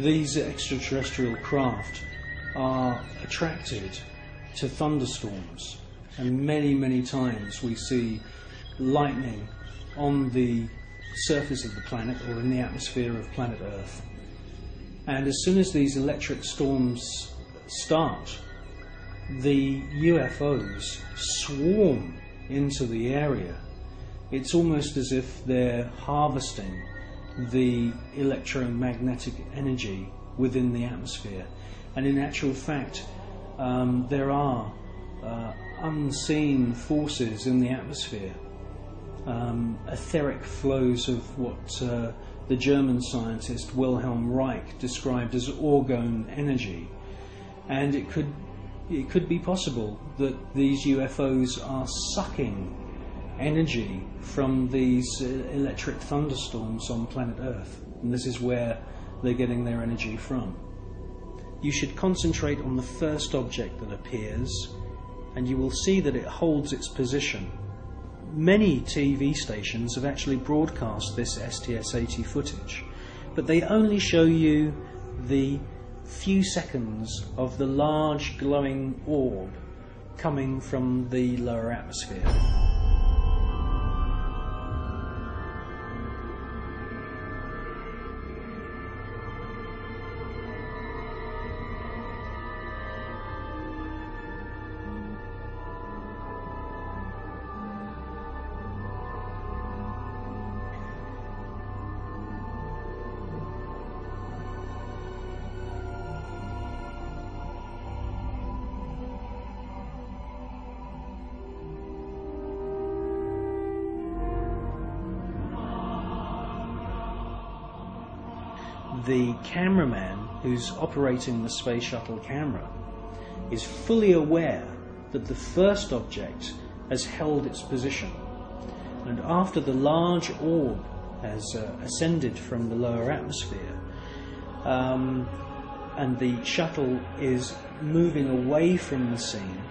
these extraterrestrial craft are attracted to thunderstorms, and many times we see lightning on the surface of the planet or in the atmosphere of planet Earth. And as soon as these electric storms start, the UFOs swarm into the area. It's almost as if they're harvesting the electromagnetic energy within the atmosphere. And in actual fact, there are unseen forces in the atmosphere, etheric flows of what the German scientist Wilhelm Reich described as orgone energy. And it could be possible that these UFOs are sucking energy from these electric thunderstorms on planet Earth, and this is where they're getting their energy from. You should concentrate on the first object that appears, and you will see that it holds its position. Many TV stations have actually broadcast this STS-80 footage, but they only show you the few seconds of the large glowing orb coming from the lower atmosphere. The cameraman who's operating the space shuttle camera is fully aware that the first object has held its position, and after the large orb has ascended from the lower atmosphere and the shuttle is moving away from the scene,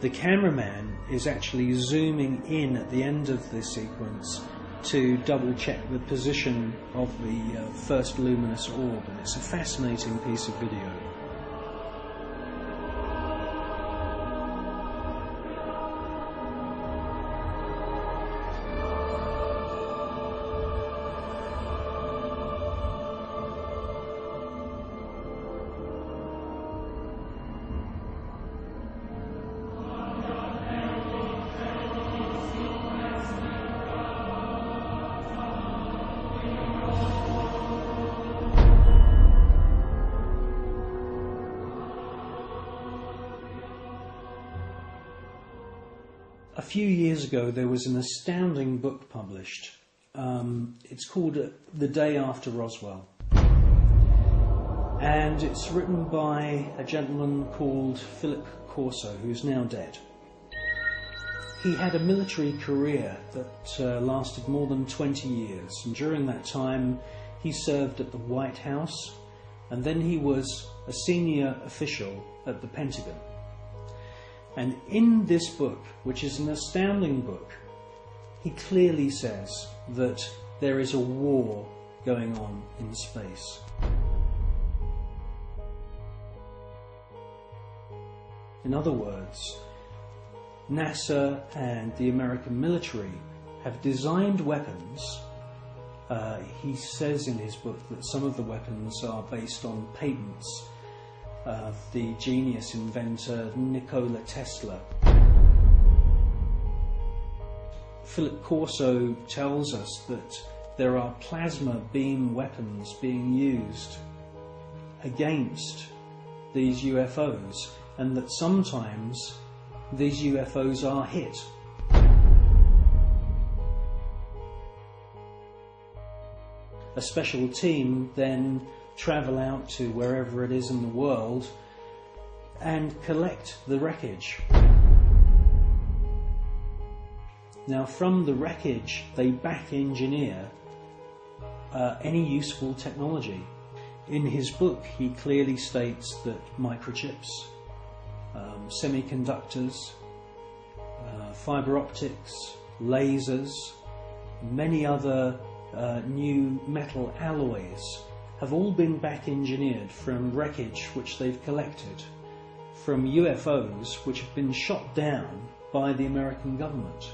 the cameraman is actually zooming in at the end of the sequence to double check the position of the first luminous orb, and it's a fascinating piece of video. A few years ago there was an astounding book published. It's called The Day After Roswell, and it's written by a gentleman called Philip Corso, who's now dead. He had a military career that lasted more than 20 years, and during that time he served at the White House, and then he was a senior official at the Pentagon. And in this book, which is an astounding book, he clearly says that there is a war going on in space. In other words, NASA and the American military have designed weapons. He says in his book that some of the weapons are based on patents of the genius inventor Nikola Tesla. Philip Corso tells us that there are plasma beam weapons being used against these UFOs, and that sometimes these UFOs are hit. A special team then travel out to wherever it is in the world and collect the wreckage. Now, from the wreckage they back engineer any useful technology. In his book he clearly states that microchips, semiconductors, fiber optics, lasers, many other new metal alloys have all been back engineered from wreckage which they've collected from UFOs which have been shot down by the American government.